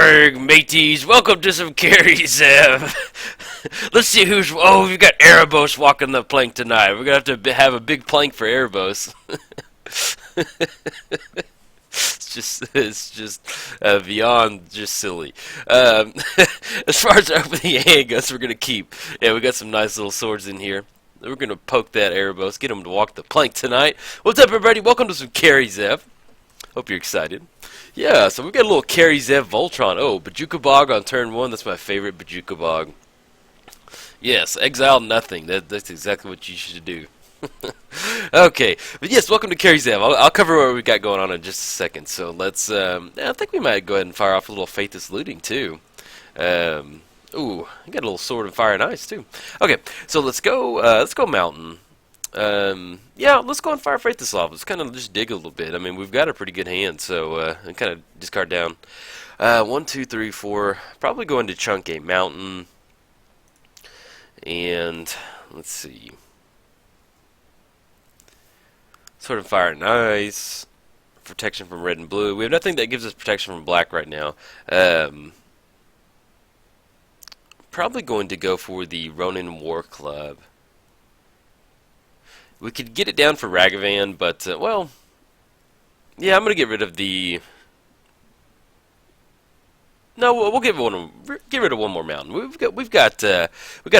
Arg, mateys, welcome to some Kari Zev. Let's see who's... Oh, we've got Erebos walking the plank tonight. We're going to have a big plank for Erebos. It's just beyond just silly. As far as opening handguns, we're going to keep. Yeah, we got some nice little swords in here. We're going to poke that Erebos, get him to walk the plank tonight. What's up, everybody? Welcome to some Kari Zev. Hope you're excited. Yeah, so we've got a little Kari Zev Voltron. Oh, Bajuka Bog on turn 1. That's my favorite Bajuka Bog. Yes, exile nothing. That's exactly what you should do. Okay, but yes, welcome to Kari Zev. I'll cover what we got going on in just a second. So let's, I think we might go ahead and fire off a little Faithless Looting, too. Ooh, I got a little Sword and Fire and Ice, too. Okay, so let's go Mountain. Yeah, let's go and fire Faithless off. Let's kind of just dig a little bit. I mean, we've got a pretty good hand, so kind of discard down. 1, 2, 3, 4. Probably go into chunk a Mountain. And let's see. Sword and Fire and Ice. Protection from red and blue. We have nothing that gives us protection from black right now. Probably going to go for the Ronin War Club. We could get it down for Ragavan, but, well, yeah, I'm going to get rid of the... No, we'll get rid of one more mountain. We've got a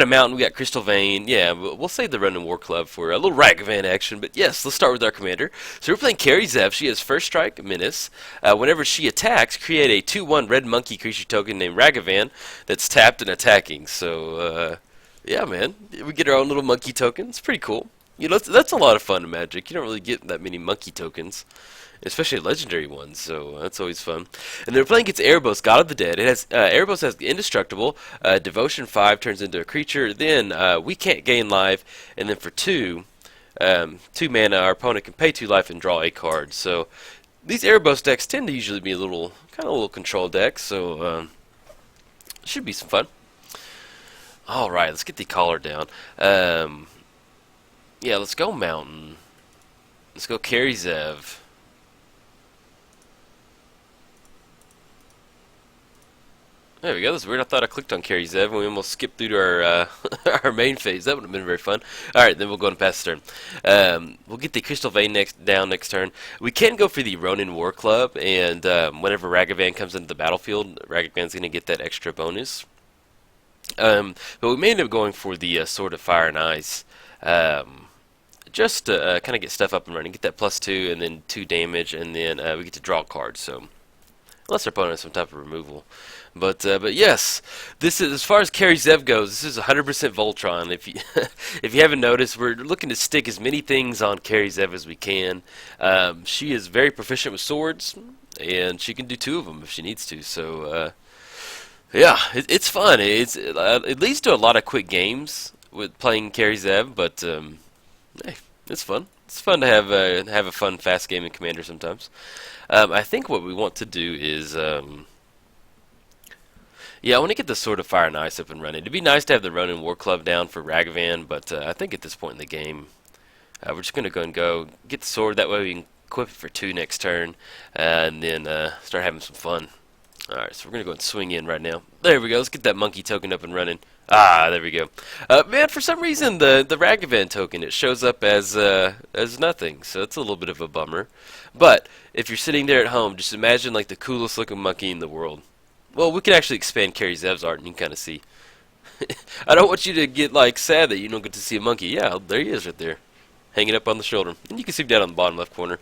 mountain. We got Crystal Vein. Yeah, we'll save the Ronin War Club for a little Ragavan action. But yes, let's start with our commander. So we're playing Kari Zev. She has First Strike, Menace. Whenever she attacks, create a 2/1 red monkey creature token named Ragavan that's tapped and attacking. So yeah, man, we get our own little monkey token. It's pretty cool. You know, that's a lot of fun in Magic. You don't really get that many monkey tokens, especially legendary ones, so that's always fun. And they're playing against Erebos, God of the Dead. It has Erebos has Indestructible, Devotion 5 turns into a creature, then we can't gain life, and then for 2 mana, our opponent can pay 2 life and draw a card. So these Erebos decks tend to usually be a little control decks, so should be some fun. All right, let's get the collar down. Yeah, let's go Mountain. Let's go Kari Zev. There we go. That's weird. I thought I clicked on Kari Zev and we almost skipped through to our our main phase. That would have been very fun. All right, then we'll go and pass the turn. We'll get the Crystal Vein down next turn. We can go for the Ronin War Club, and whenever Ragavan comes into the battlefield, Ragavan's going to get that extra bonus. But we may end up going for the Sword of Fire and Ice. Just to kind of get stuff up and running, get that +2 and then 2 damage, and then we get to draw cards. So unless our opponent has some type of removal, but yes, this is, as far as Kari Zev goes, this is 100% Voltron. If you if you haven't noticed, we're looking to stick as many things on Kari Zev as we can. She is very proficient with swords, and she can do 2 of them if she needs to. So yeah, it's fun. It leads to a lot of quick games with playing Kari Zev, but hey, it's fun. It's fun to have a fun, fast game in Commander sometimes. I think what we want to do is, yeah, I want to get the Sword of Fire and Ice up and running. It'd be nice to have the Ronin War Club down for Ragavan, but I think at this point in the game, we're just going to go get the sword. That way we can equip it for 2 next turn, and then start having some fun. Alright, so we're going to go and swing in right now. There we go. Let's get that monkey token up and running. Ah, there we go. Man, for some reason, the Ragavan token, it shows up as nothing, so it's a little bit of a bummer. But if you're sitting there at home, just imagine like the coolest looking monkey in the world. Well, we can actually expand Kari Zev's art, and you can kind of see. I don't want you to get like sad that you don't get to see a monkey. Yeah, there he is right there, hanging up on the shoulder. And you can see him down on the bottom left corner.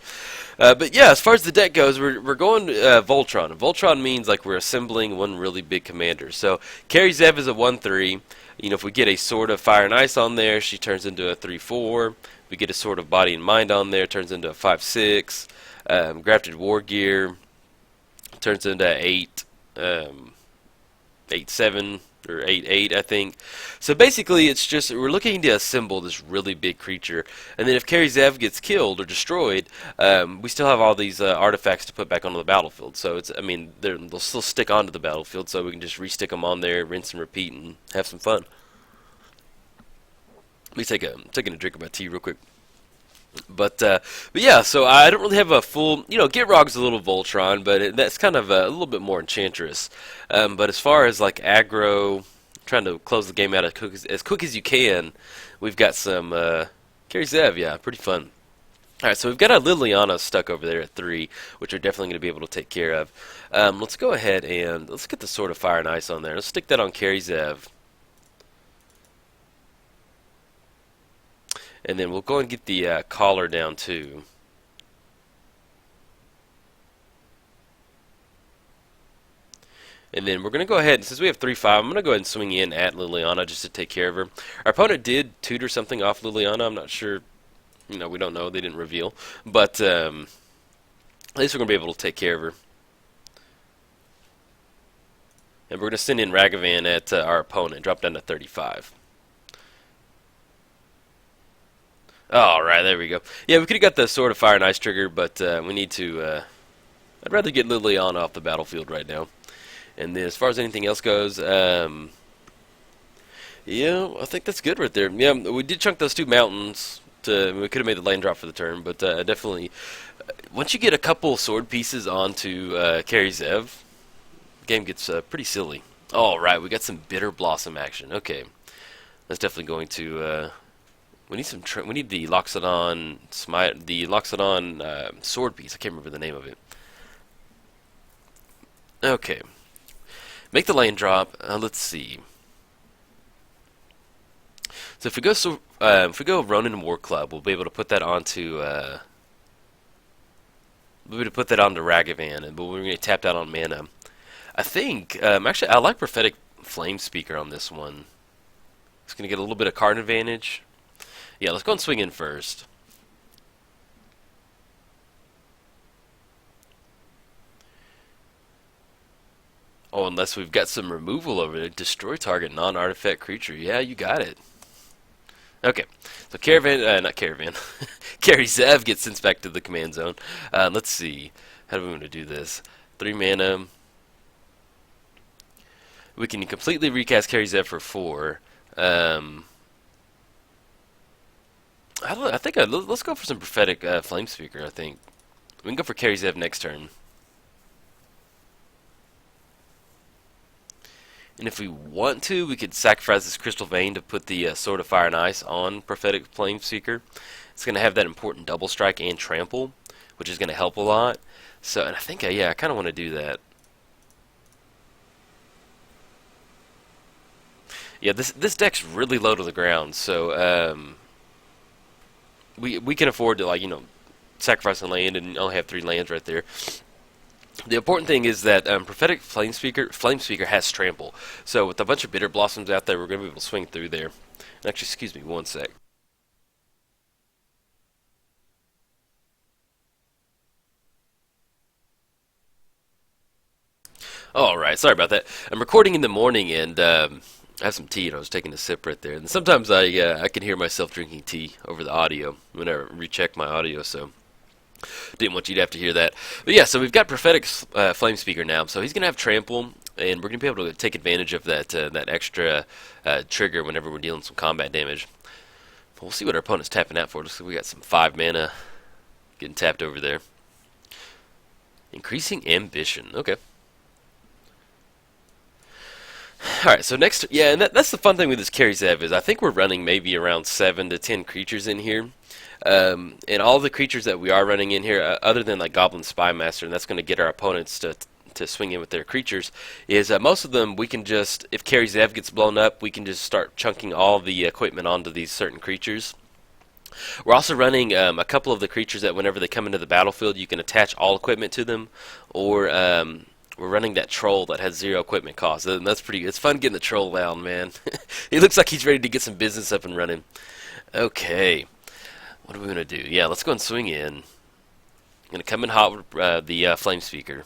But yeah, as far as the deck goes, we're going Voltron. And Voltron means like we're assembling one really big commander. So Kari Zev is a 1/3. You know, if we get a Sword of Fire and Ice on there, she turns into a 3/4. We get a Sword of Body and Mind on there, turns into a 5/6. Grafted War Gear turns into 8/7. Or 8/8, I think. So basically, it's just we're looking to assemble this really big creature, and then if Kari Zev gets killed or destroyed, we still have all these artifacts to put back onto the battlefield. So it's, I mean, they'll still stick onto the battlefield, so we can just restick them on there, rinse and repeat, and have some fun. Let me taking a drink of my tea real quick. But yeah, so I don't really have a full, Gitrog's a little Voltron, but that's kind of a little bit more Enchantress. But as far as like aggro, trying to close the game out as quick as you can, we've got some Kari Zev, yeah, pretty fun. All right, so we've got a Liliana stuck over there at 3, which we're definitely going to be able to take care of. Let's go ahead and let's get the Sword of Fire and Ice on there. Let's stick that on Kari Zev. And then we'll go and get the collar down too. And then we're going to go ahead, and since we have 3-5, I'm going to go ahead and swing in at Liliana just to take care of her. Our opponent did tutor something off Liliana. I'm not sure. We don't know. They didn't reveal. But at least we're going to be able to take care of her. And we're going to send in Ragavan at our opponent, drop down to 35. Alright, there we go. Yeah, we could have got the Sword of Fire and Ice trigger, but we need to... I'd rather get Liliana off the battlefield right now. And then as far as anything else goes, yeah, I think that's good right there. Yeah, we did chunk those 2 mountains. We could have made the land drop for the turn, but definitely, once you get a couple sword pieces onto Kari Zev, the game gets pretty silly. Alright, we got some Bitter Blossom action. Okay, that's definitely going to... we need some. We need the Loxodon Smite, the Loxodon sword piece. I can't remember the name of it. Okay, make the land drop. Let's see. So if we go Ronin War Club, we'll be able to put that onto Ragavan, but we're going to get tapped out on mana. I think actually I like Prophetic Flame Speaker on this one. It's going to get a little bit of card advantage. Yeah, let's go and swing in first. Oh, unless we've got some removal over there. Destroy target non-artifact creature. Yeah, you got it. Okay, so not Caravan. Kari Zev gets sent back to the command zone. Let's see. How do we want to do this? 3 mana. We can completely recast Kari Zev for 4. I think let's go for some Prophetic Flame Speaker, I think. We can go for Kari Zev next turn. And if we want to, we could sacrifice this Crystal Vein to put the Sword of Fire and Ice on Prophetic Flame Seeker. It's going to have that important double strike and trample, which is going to help a lot. So, and I think, yeah, I kind of want to do that. Yeah, this deck's really low to the ground, so we can afford to, like, sacrifice a land and only have 3 lands right there. The important thing is that Prophetic Flame Speaker has trample. So with a bunch of Bitter Blossoms out there, we're going to be able to swing through there. Actually, excuse me, one sec. Alright, sorry about that. I'm recording in the morning and I have some tea and I was taking a sip right there. And sometimes I can hear myself drinking tea over the audio when I recheck my audio, so... Didn't want you to have to hear that. But yeah, so we've got Prophetic Flame Speaker now. So he's going to have trample, and we're going to be able to take advantage of that that extra trigger whenever we're dealing some combat damage. But we'll see what our opponent's tapping out for. Looks like we got some 5 mana getting tapped over there. Increasing Ambition. Okay. Alright, so next... Yeah, and that's the fun thing with this Kari Zev is I think we're running maybe around 7 to 10 creatures in here. And all the creatures that we are running in here, other than like Goblin Spymaster, and that's going to get our opponents to swing in with their creatures, is most of them we can just, if Kari Zev gets blown up, we can just start chunking all the equipment onto these certain creatures. We're also running a couple of the creatures that whenever they come into the battlefield, you can attach all equipment to them, or we're running that troll that has 0 equipment cost. And that's pretty. It's fun getting the troll down, man. He looks like he's ready to get some business up and running. Okay. What are we going to do? Yeah, let's go and swing in. I'm going to come in hot with the Flame Speaker.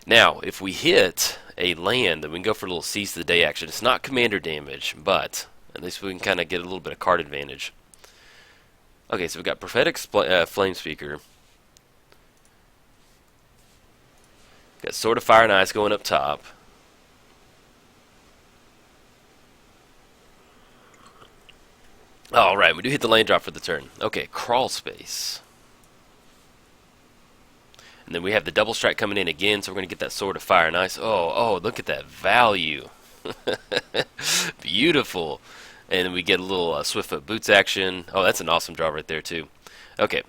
Now, if we hit a land, then we can go for a little Seize the Day action. It's not commander damage, but at least we can kind of get a little bit of card advantage. Okay, so we've got Prophetic Flame Speaker. Got Sword of Fire and Ice going up top. Alright, we do hit the land drop for the turn. Okay, crawl space. And then we have the double strike coming in again, so we're going to get that Sword of Fire and Ice. Oh, look at that value. Beautiful. And then we get a little Swiftfoot Boots action. Oh, that's an awesome draw right there, too. Okay.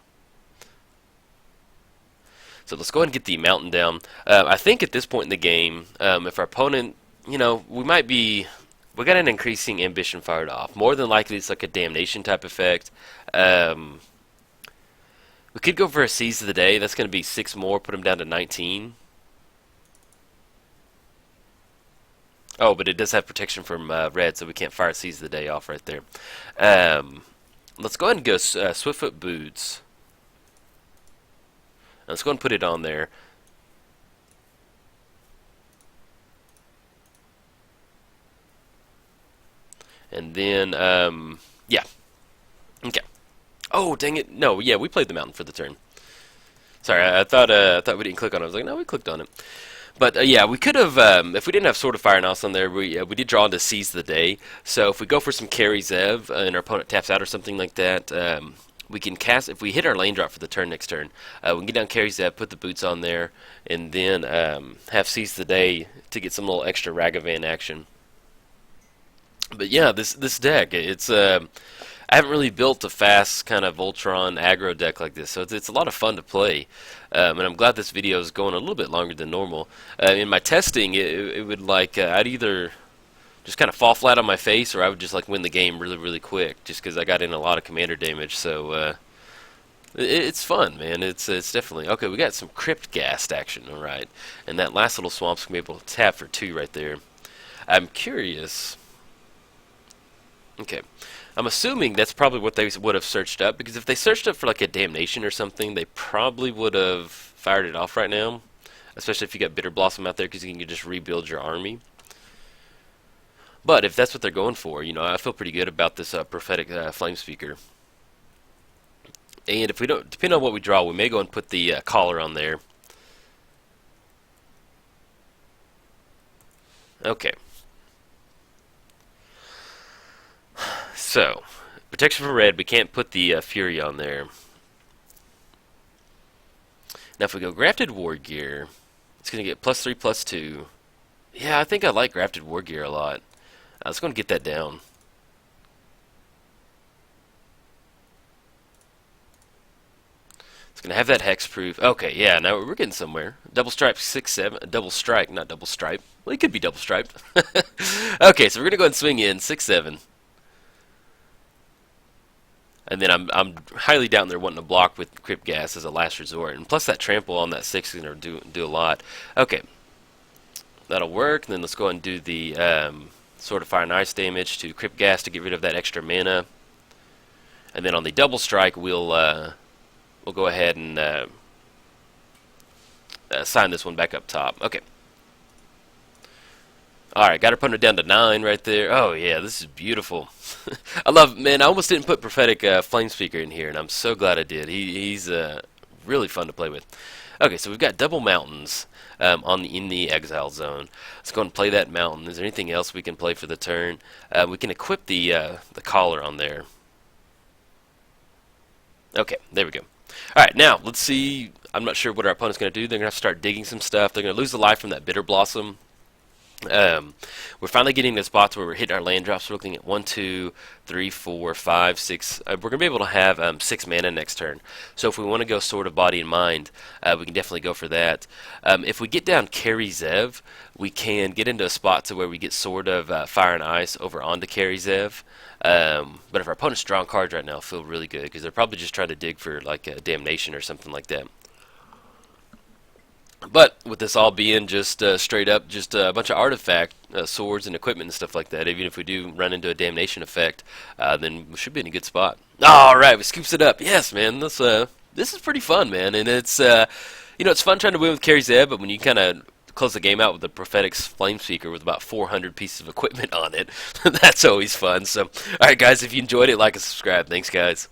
So let's go ahead and get the mountain down. I think at this point in the game, if our opponent, we got an increasing ambition fired off. More than likely, it's like a damnation type effect. We could go for a Seize of the Day. That's going to be 6 more, put him down to 19. Oh, but it does have protection from red, so we can't fire Seize of the Day off right there. Let's go ahead and go Swiftfoot Boots. Let's go ahead and put it on there. And then, yeah. Okay. Oh, dang it. No, yeah, we played the mountain for the turn. Sorry, I thought we didn't click on it. I was like, no, we clicked on it. But, yeah, we could have, if we didn't have Sword of Fire and Ice on there, we did draw into Seize the Day. So if we go for some Kari Zev and our opponent taps out or something like that, we can cast, if we hit our lane drop for the turn next turn, we can get down Kari Zev, put the boots on there, and then have Seize the Day to get some little extra Ragavan action. But yeah, this deck, it's I haven't really built a fast kind of Voltron aggro deck like this, so it's a lot of fun to play. And I'm glad this video is going a little bit longer than normal. In my testing, it would like I'd either just kind of fall flat on my face, or I would just like win the game really, really quick, just because I got in a lot of commander damage. So it's fun, man. It's definitely okay. We got some Crypt Ghast action, all right, and that last little swamp's gonna be able to tap for 2 right there. I'm curious. Okay, I'm assuming that's probably what they would have searched up, because if they searched up for like a damnation or something, they probably would have fired it off right now, especially if you got Bitter Blossom out there, because you can just rebuild your army. But if that's what they're going for, I feel pretty good about this prophetic flame speaker. And if we don't, depending on what we draw, we may go and put the collar on there. Okay. So, protection from red, we can't put the Fury on there. Now if we go Grafted War Gear, it's going to get +3/+2. Yeah, I think I like Grafted War Gear a lot. Let's go and get that down. It's going to have that hexproof. Okay, yeah, now we're getting somewhere. Double stripe 6/7. Double strike, not double stripe. Well, it could be double striped. Okay, so we're going to go ahead and swing in 6/7. And then I'm highly doubting they're wanting to block with Crypt Ghast as a last resort. And plus that trample on that 6 is going to do a lot. Okay. That'll work. And then let's go ahead and do the Sword of Fire and Ice damage to Crypt Ghast to get rid of that extra mana. And then on the double strike, we'll go ahead and sign this one back up top. Okay. Alright, got our opponent down to 9 right there. Oh yeah, this is beautiful. I love, man, I almost didn't put Prophetic Flame Speaker in here, and I'm so glad I did. He's really fun to play with. Okay, so we've got double mountains in the exile zone. Let's go and play that mountain. Is there anything else we can play for the turn? We can equip the collar on there. Okay, there we go. Alright, now, let's see. I'm not sure what our opponent's going to do. They're going to have to start digging some stuff. They're going to lose the life from that Bitter Blossom. We're finally getting to spots where we're hitting our land drops. We're looking at 1, 2, 3, 4, 5, 6. We're going to be able to have 6 mana next turn. So if we want to go Sword of Body and Mind, we can definitely go for that. If we get down Kari Zev, we can get into a spot to where we get Sword of Fire and Ice over onto Kari Zev. But if our opponent's drawing cards right now, it'll feel really good, because they're probably just trying to dig for like a Damnation or something like that. But with this all being just straight up, just a bunch of artifact swords and equipment and stuff like that, even if we do run into a damnation effect, then we should be in a good spot. All right, we scoops it up. Yes, man, this is pretty fun, man, and it's it's fun trying to win with Kari Zev, but when you kind of close the game out with the Prophetic Flame Speaker with about 400 pieces of equipment on it, that's always fun. So, all right, guys, if you enjoyed it, like and subscribe. Thanks, guys.